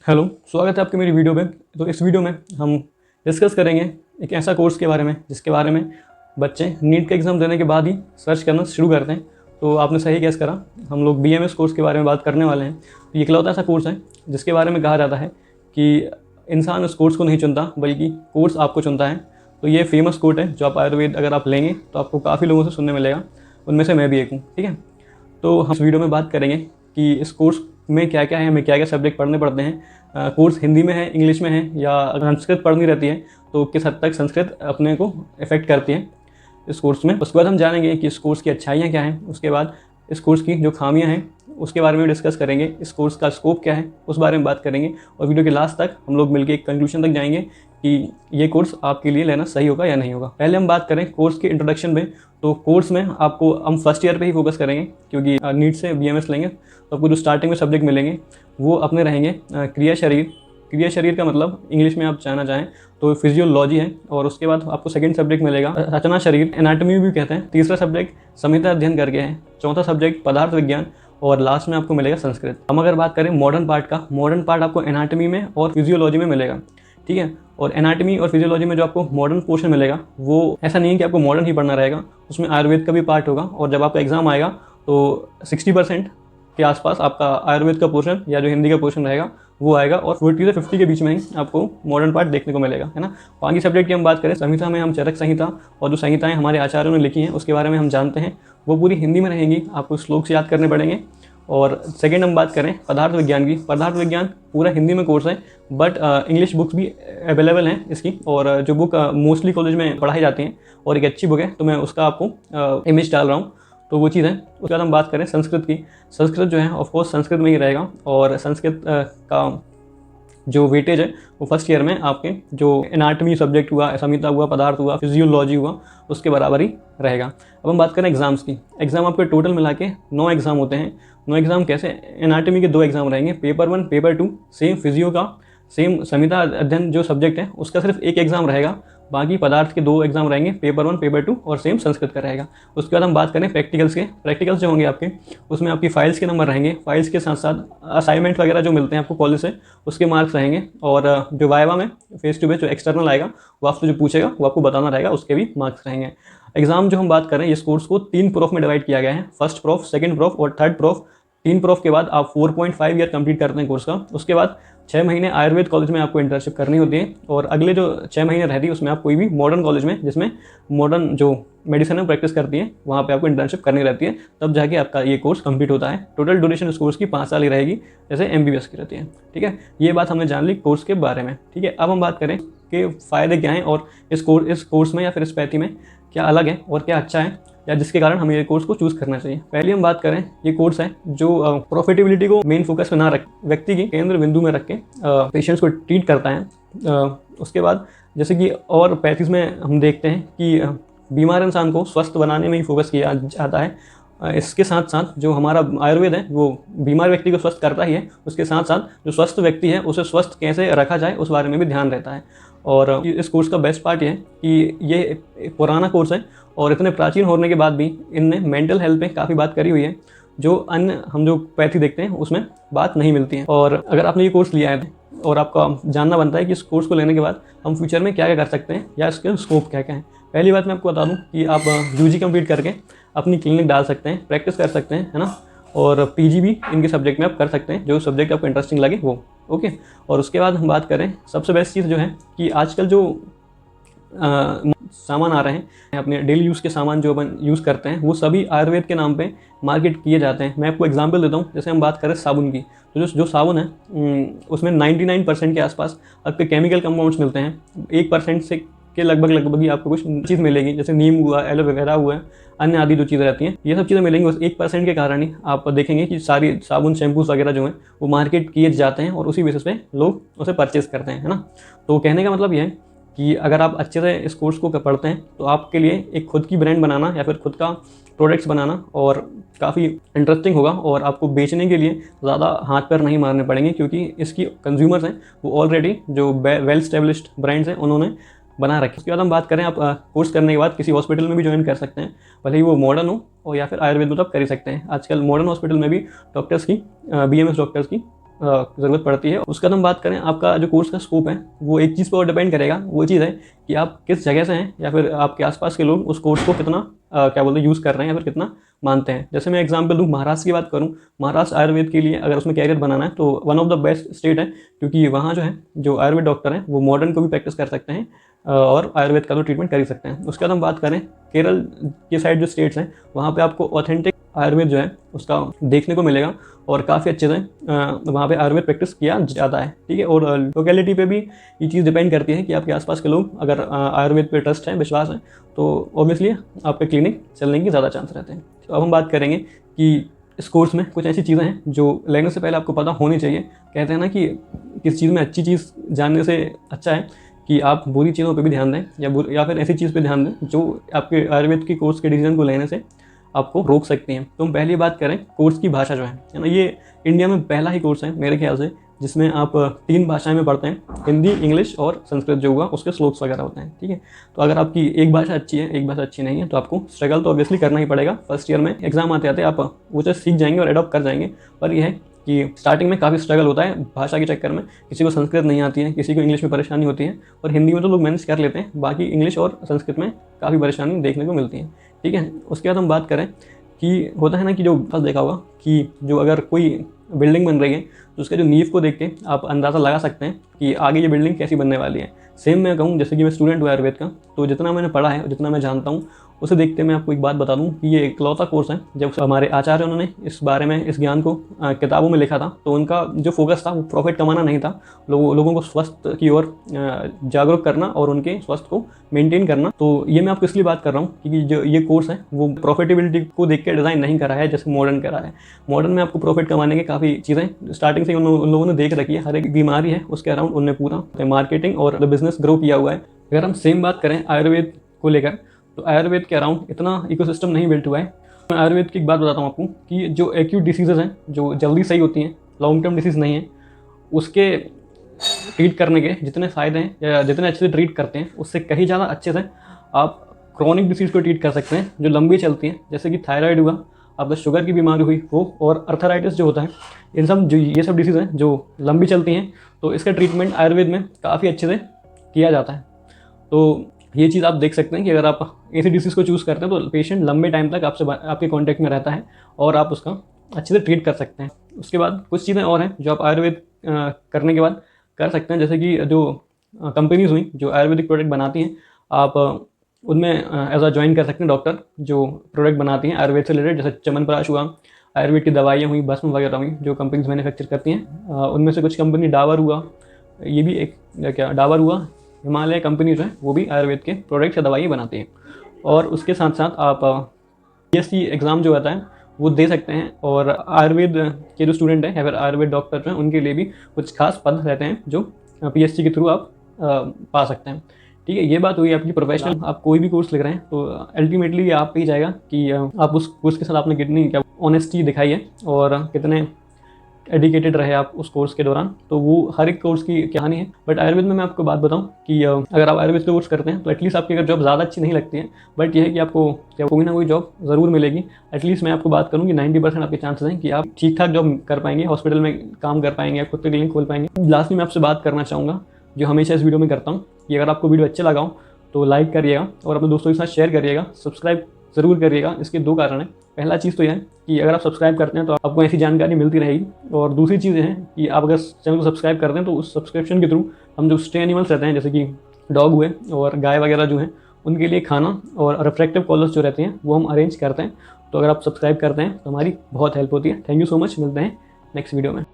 Hello, स्वागत है आपके मेरी वीडियो में। तो इस वीडियो में हम डिस्कस करेंगे एक ऐसा कोर्स के बारे में जिसके बारे में बच्चे नीट का एग्ज़ाम देने के बाद ही सर्च करना शुरू करते हैं। तो आपने सही गेस करा, हम लोग बीएमएस कोर्स के बारे में बात करने वाले हैं। तो ये इकलौता ऐसा कोर्स है जिसके बारे में कहा जाता है कि इंसान उस कोर्स को नहीं चुनता बल्कि कोर्स आपको चुनता है। तो ये फेमस कोट है जो आप आयुर्वेद अगर आप लेंगे तो आपको काफ़ी लोगों से सुनने मिलेगा, उनमें से मैं भी एक हूँ। ठीक है, तो हम इस वीडियो में बात करेंगे कि इस कोर्स में क्या क्या है, हमें क्या क्या सब्जेक्ट पढ़ने पड़ते हैं, कोर्स हिंदी में है, इंग्लिश में है, या अगर संस्कृत पढ़नी रहती है तो किस हद तक संस्कृत अपने को इफ़ेक्ट करती है इस कोर्स में। उसके बाद हम जानेंगे कि इस कोर्स की अच्छाइयाँ क्या हैं, उसके बाद इस कोर्स की जो खामियाँ हैं उसके बारे में डिस्कस करेंगे, इस कोर्स का स्कोप क्या है उस बारे में बात करेंगे, और वीडियो के लास्ट तक हम लोग मिलकर एक कंक्लूजन तक जाएंगे कि ये कोर्स आपके लिए लेना सही होगा या नहीं होगा। पहले हम बात करें कोर्स के इंट्रोडक्शन में। तो कोर्स में आपको हम फर्स्ट ईयर पे ही फोकस करेंगे क्योंकि नीट से बीएमएस लेंगे तो आपको जो स्टार्टिंग में सब्जेक्ट मिलेंगे वो अपने रहेंगे क्रिया शरीर। क्रिया शरीर का मतलब इंग्लिश में आप जानना चाहें तो फिजियोलॉजी है, और उसके बाद आपको सेकंड सब्जेक्ट मिलेगा रचना शरीर, एनाटॉमी भी कहते हैं। तीसरा सब्जेक्ट संहिता अध्ययन करके है, चौथा सब्जेक्ट पदार्थ विज्ञान, और लास्ट में आपको मिलेगा संस्कृत। हम अगर बात करें मॉडर्न पार्ट का, मॉडर्न पार्ट आपको एनाटॉमी में और फिजियोलॉजी में मिलेगा। ठीक है, और एनाटॉमी और फिजियोलॉजी में जो आपको मॉडर्न पोर्शन मिलेगा वो ऐसा नहीं है कि आपको मॉडर्न ही पढ़ना रहेगा, उसमें आयुर्वेद का भी पार्ट होगा, और जब आपका एग्जाम आएगा तो 60% के आसपास आपका आयुर्वेद का पोर्शन या जो हिंदी का पोर्शन रहेगा वो आएगा, और 40 से 50 के बीच में ही आपको मॉडर्न पार्ट देखने को मिलेगा, है ना। बाकी सब्जेक्ट की हम बात करें, संहिता में हम चरक संहिता और जो संहिताएं हमारे आचार्यों ने लिखी हैं उसके बारे में हम जानते हैं, वो पूरी हिंदी में रहेंगी, आपको श्लोक से याद करने पड़ेंगे। और सेकेंड हम बात करें पदार्थ विज्ञान की, पदार्थ विज्ञान पूरा हिंदी में कोर्स है, बट इंग्लिश बुक्स भी अवेलेबल हैं इसकी, और जो बुक मोस्टली कॉलेज में पढ़ाई जाती हैं और एक अच्छी बुक है, तो मैं उसका आपको इमेज डाल रहा हूँ, तो वो चीज़ है। उसके बाद हम बात करें संस्कृत की। संस्कृत जो है ऑफकोर्स संस्कृत में ही रहेगा, और संस्कृत का जो वेटेज है वो फर्स्ट ईयर में आपके जो एनाटॉमी सब्जेक्ट हुआ, संहिता हुआ, पदार्थ हुआ, फिजियोलॉजी हुआ, उसके बराबर ही रहेगा। अब हम बात करें एग्जाम्स की। एग्जाम आपके टोटल मिला के 9 एग्जाम होते हैं। 9 एग्जाम कैसे? एनाटॉमी के 2 एग्जाम रहेंगे, पेपर 1 पेपर 2, सेम फिजियो का, सेम संहिता अध्ययन जो सब्जेक्ट है उसका सिर्फ एक एग्जाम रहेगा, बाकी पदार्थ के 2 एग्जाम रहेंगे, पेपर 1 पेपर 2, और सेम संस्कृत का रहेगा। उसके बाद हम बात करें प्रैक्टिकल्स के। प्रैक्टिकल्स जो होंगे आपके उसमें आपकी फाइल्स के नंबर रहेंगे, फाइल्स के साथ साथ असाइनमेंट वगैरह जो मिलते हैं आपको कॉलेज से उसके मार्क्स रहेंगे, और जो वाइवा में फेस टू फेस जो एक्सटर्नल आएगा वो आपसे जो पूछेगा वो आपको बताना रहेगा, उसके भी मार्क्स रहेंगे। एग्जाम जो हम बात करें इस कोर्स को 3 प्रोफ में डिवाइड किया गया है, फर्स्ट प्रोफ, सेकंड प्रोफ और थर्ड प्रोफ। 3 प्रोफ के बाद आप 4.5 ईयर कंप्लीट करते हैं कोर्स का। उसके बाद 6 महीने आयुर्वेद कॉलेज में आपको इंटर्नशिप करनी होती है, और अगले जो 6 महीने रहती है उसमें आप कोई भी मॉडर्न कॉलेज में जिसमें मॉडर्न जो मेडिसिन है प्रैक्टिस करती है वहाँ पे आपको इंटर्नशिप करनी रहती है, तब जाके आपका ये कोर्स कंप्लीट होता है। टोटल ड्यूरेशन इस कोर्स की 5 साल ही रहेगी, जैसे एमबीबीएस की रहती है। ठीक है, ये बात हमने जान ली कोर्स के बारे में। ठीक है, अब हम बात करें कि फ़ायदे क्या हैं, और इस कोर्स में या फिर इस पैथी में क्या अलग है और क्या अच्छा है, या जिसके कारण हमें ये कोर्स को चूज़ करना चाहिए। पहले हम बात करें, ये कोर्स है जो प्रॉफिटेबिलिटी को मेन फोकस में ना रख, व्यक्ति की केंद्र बिंदु में रख के पेशेंट्स को ट्रीट करता है। उसके बाद जैसे कि और पैथीज में हम देखते हैं कि बीमार इंसान को स्वस्थ बनाने में ही फोकस किया जाता है। इसके साथ साथ जो हमारा आयुर्वेद है वो बीमार व्यक्ति को स्वस्थ करता ही है, उसके साथ साथ जो स्वस्थ व्यक्ति है उसे स्वस्थ कैसे रखा जाए उस बारे में भी ध्यान रहता है। और इस कोर्स का बेस्ट पार्ट ये है कि ये एक पुराना कोर्स है, और इतने प्राचीन होने के बाद भी इनने मेंटल हेल्थ पे काफ़ी बात करी हुई है, जो अन्य हम जो पैथी देखते हैं उसमें बात नहीं मिलती है। और अगर आपने ये कोर्स लिया है और आपका जानना बनता है कि इस कोर्स को लेने के बाद हम फ्यूचर में क्या क्या कर सकते हैं या इसके स्कोप क्या क्या है। पहली बात मैं आपको बता दूं कि आप यूजी कंप्लीट करके अपनी क्लिनिक डाल सकते हैं, प्रैक्टिस कर सकते हैं, है ना, और पीजी भी इनके सब्जेक्ट में आप कर सकते हैं, जो सब्जेक्ट आपको इंटरेस्टिंग लगे वो। ओके, और उसके बाद हम बात करें सबसे बेस्ट चीज़ जो है कि आजकल जो सामान आ रहे हैं, अपने डेली यूज़ के सामान जो अपन यूज़ करते हैं वो सभी आयुर्वेद के नाम पे मार्केट किए जाते हैं। मैं आपको एग्जांपल देता हूँ, जैसे हम बात करें साबुन की, तो जो साबुन है उसमें 99% के आसपास आपके केमिकल कंपाउंड्स मिलते हैं। 1% से के लगभग ही आपको कुछ चीज़ मिलेगी, जैसे नीम हुआ, एलोवेरा हुआ, अन्य आदि जो चीज़ें रहती हैं, ये सब चीज़ें मिलेंगी। उस 1% के कारण ही आप देखेंगे कि सारी साबुन, शैम्पूस वगैरह जो हैं वो मार्केट किए जाते हैं, और उसी बेसिस पे लोग उसे परचेज़ करते हैं, है ना। तो कहने का मतलब ये है कि अगर आप अच्छे से इस कोर्स को पढ़ते हैं तो आपके लिए एक खुद की ब्रांड बनाना या फिर खुद का प्रोडक्ट्स बनाना और काफ़ी इंटरेस्टिंग होगा, और आपको बेचने के लिए ज़्यादा हाथ पैर नहीं मारने पड़ेंगे, क्योंकि इसकी कंज्यूमर्स हैं वो ऑलरेडी जो वेल स्टेब्लिश्ड ब्रांड्स हैं उन्होंने बना रखी। उसके बाद हम बात करें, आप कोर्स करने के बाद किसी हॉस्पिटल में भी ज्वाइन कर सकते हैं, भले ही वो मॉडर्न हो या फिर आयुर्वेद में, तो आप कर ही सकते हैं। आजकल मॉडर्न हॉस्पिटल में भी डॉक्टर्स की, बीएमएस डॉक्टर्स की ज़रूरत पड़ती है। उसके बाद हम बात करें आपका जो कोर्स का स्कोप है, वो एक चीज़ पर डिपेंड करेगा। वो चीज़ है कि आप किस जगह से हैं या फिर आपके आसपास के लोग उस कोर्स को कितना क्या बोलते हैं यूज़ कर रहे हैं या फिर कितना मानते हैं। जैसे मैं एग्जांपल दूं, महाराष्ट्र की बात करूं, महाराष्ट्र आयुर्वेद के लिए अगर उसमें कैरियर बनाना है तो one of the best state है, क्योंकि वहाँ जो है जो आयुर्वेद डॉक्टर हैं वो मॉडर्न को भी प्रैक्टिस कर सकते हैं और आयुर्वेद का तो ट्रीटमेंट कर ही सकते हैं। उसके बाद हम बात करें केरल के साइड जो स्टेट्स हैं, वहाँ पे आपको ऑथेंटिक आयुर्वेद जो है उसका देखने को मिलेगा और काफ़ी अच्छे से वहाँ पे आयुर्वेद प्रैक्टिस किया जाता है। ठीक है, और लोकेलिटी पे भी ये चीज़ डिपेंड करती है कि आपके आसपास के लोग अगर आयुर्वेद पे ट्रस्ट है, विश्वास है, तो ऑब्वियसली आपके क्लिनिक चलने की ज़्यादा चांस रहते हैं। तो अब हम बात करेंगे कि इस कोर्स में कुछ ऐसी चीज़ें हैं जो लेने से पहले आपको पता होनी चाहिए। कहते हैं ना कि किस चीज़ में अच्छी चीज़ जानने से अच्छा है कि आप बुरी चीज़ों पे भी ध्यान दें या फिर ऐसी चीज़ पे ध्यान दें जो आपके आयुर्वेद की कोर्स के डिसीजन को लेने से आपको रोक सकती हैं। तो हम पहली बात करें कोर्स की भाषा जो है ना, ये इंडिया में पहला ही कोर्स है मेरे ख्याल से जिसमें आप 3 भाषाएं में पढ़ते हैं, हिंदी, इंग्लिश और संस्कृत जो हुआ उसके श्लोक्स वगैरह होते हैं। ठीक है, तो अगर आपकी एक भाषा अच्छी है, एक भाषा अच्छी नहीं है, तो आपको स्ट्रगल तो ऑब्वियसली करना ही पड़ेगा। फर्स्ट ईयर में एग्जाम आते आते आप वो चीज़ सीख जाएंगे और एडॉप्ट कर जाएंगे। पर यह है कि स्टार्टिंग में काफ़ी स्ट्रगल होता है भाषा के चक्कर में। किसी को संस्कृत नहीं आती है, किसी को इंग्लिश में परेशानी होती है, और हिंदी में तो लोग मैनेज कर लेते हैं, बाकी इंग्लिश और संस्कृत में काफ़ी परेशानी देखने को मिलती है। ठीक है, उसके बाद हम बात करें कि होता है ना कि जो बस देखा होगा कि जो अगर कोई बिल्डिंग बन रही है तो उसके जो नींव को देख के आप अंदाज़ा लगा सकते हैं कि आगे ये बिल्डिंग कैसी बनने वाली है। सेम मैं कहूँ, जैसे कि मैं स्टूडेंट हूँ आयुर्वेद का, तो जितना मैंने पढ़ा है, जितना मैं जानता हूँ, उसे देखते मैं आपको एक बात बता दूं कि ये इकलौता कोर्स है। जब हमारे आचार्य उन्होंने इस बारे में, इस ज्ञान को किताबों में लिखा था, तो उनका जो फोकस था वो प्रॉफिट कमाना नहीं था, लोगों को स्वास्थ्य की ओर जागरूक करना और उनके स्वास्थ्य को मेंटेन करना। तो ये मैं आपको इसलिए बात कर रहा हूँ क्योंकि जो ये कोर्स है वो प्रॉफिटेबिलिटी को देख के डिज़ाइन नहीं करा है जैसे मॉडर्न करा है। मॉडर्न में आपको प्रॉफिट कमाने की काफ़ी चीज़ें स्टार्टिंग से उन लोगों ने देख रखी है। हर एक बीमारी है उसके अराउंड उनने पूरा मार्केटिंग और बिजनेस ग्रो किया हुआ है। अगर हम सेम बात करें आयुर्वेद को लेकर, तो आयुर्वेद के अराउंड इतना इकोसिस्टम नहीं बिल्ट हुआ है। मैं आयुर्वेद की एक बात बताता हूँ आपको कि जो एक्यूट डिसीजेज हैं, जो जल्दी सही होती हैं, लॉन्ग टर्म डिसीज़ नहीं है, उसके ट्रीट करने के जितने फ़ायदे हैं या जितने अच्छे से ट्रीट करते हैं उससे कहीं ज़्यादा अच्छे से आप क्रॉनिक डिसीज़ को ट्रीट कर सकते हैं जो लंबी चलती हैं, जैसे कि थायराइड हुआ, आपका शुगर की बीमारी हुई वो, और अर्थराइटिस जो होता है, इन सब जो ये सब डिसीज़ हैं जो लंबी चलती हैं, तो इसका ट्रीटमेंट आयुर्वेद में काफ़ी अच्छे से किया जाता है। तो ये चीज़ आप देख सकते हैं कि अगर आप ऐसी डिसीज़ को चूज़ करते हैं तो पेशेंट लंबे टाइम तक आपके कांटेक्ट में रहता है और आप उसका अच्छे से ट्रीट कर सकते हैं। उसके बाद कुछ चीज़ें और हैं जो आप आयुर्वेद करने के बाद कर सकते हैं, जैसे कि जो कंपनीज हुई जो आयुर्वेदिक प्रोडक्ट बनाती हैं, आप उनमें एज अ ज्वाइन कर सकते हैं डॉक्टर जो प्रोडक्ट बनाती हैं आयुर्वेद से रिलेटेड, जैसे च्यवनप्राश हुआ, आयुर्वेद की दवाइयाँ हुई, भस्म वगैरह हुई जो कंपनीज मैन्युफैक्चर करती हैं। उनमें से कुछ कंपनी डाबर हुआ, ये भी एक डाबर हुआ, हिमालय कंपनी जो है वो भी आयुर्वेद के प्रोडक्ट्स या दवाइयाँ बनाती है। और उसके साथ साथ आप PSC एग्ज़ाम जो आता है वो दे सकते हैं, और आयुर्वेद के जो स्टूडेंट हैं या फिर आयुर्वेद डॉक्टर जो हैं उनके लिए भी कुछ खास पद रहते हैं जो PSC के थ्रू आप पा सकते हैं। ठीक है, ये बात हुई आपकी प्रोफेशनल। आप कोई भी कोर्स लिख रहे हैं तो अल्टीमेटली ये आप पे ही जाएगा कि आप उस कोर्स के साथ आपने कितनी क्या ऑनेस्टी दिखाई है और कितने एडिकेटेड रहे आप उस कोर्स के दौरान। तो वो हर एक कोर्स की कहानी है। बट आयुर्वेद में मैं आपको बात बताऊं कि अगर आप आयुर्वेद का कोर्स करते हैं तो एटलीस्ट आपकी अगर जॉब ज़्यादा अच्छी नहीं लगती है, बट यह है कि आपको कोई ना कोई जॉब ज़रूर मिलेगी। एटलीस्ट मैं आपको बात करूं कि 90% आपके चांसेस हैं कि आप ठीक ठाक जॉब कर पाएंगे, हॉस्पिटल में काम कर पाएंगे, खुद के क्लिनिक खोल पाएंगे। लास्ट में मैं आपसे बात करना चाहूँगा जो हमेशा इस वीडियो में करता हूँ कि अगर आपको वीडियो अच्छा लगा हो तो लाइक करिएगा और अपने दोस्तों के साथ शेयर करिएगा, सब्सक्राइब ज़रूर करिएगा। इसके 2 कारण हैं। पहला चीज़ तो यह है कि अगर आप सब्सक्राइब करते हैं तो आपको ऐसी जानकारी मिलती रहेगी, और दूसरी चीज़ है कि आप अगर चैनल को सब्सक्राइब करते हैं तो उस सब्सक्रिप्शन के थ्रू हम जो स्टे एनिमल्स रहते हैं जैसे कि डॉग हुए और गाय वगैरह जो हैं उनके लिए खाना और रिफ्रेक्टिव कॉलर्स जो रहते हैं वो हम अरेंज करते हैं। तो अगर आप सब्सक्राइब करते हैं तो हमारी बहुत हेल्प होती है। थैंक यू सो मच, मिलते हैं नेक्स्ट वीडियो में।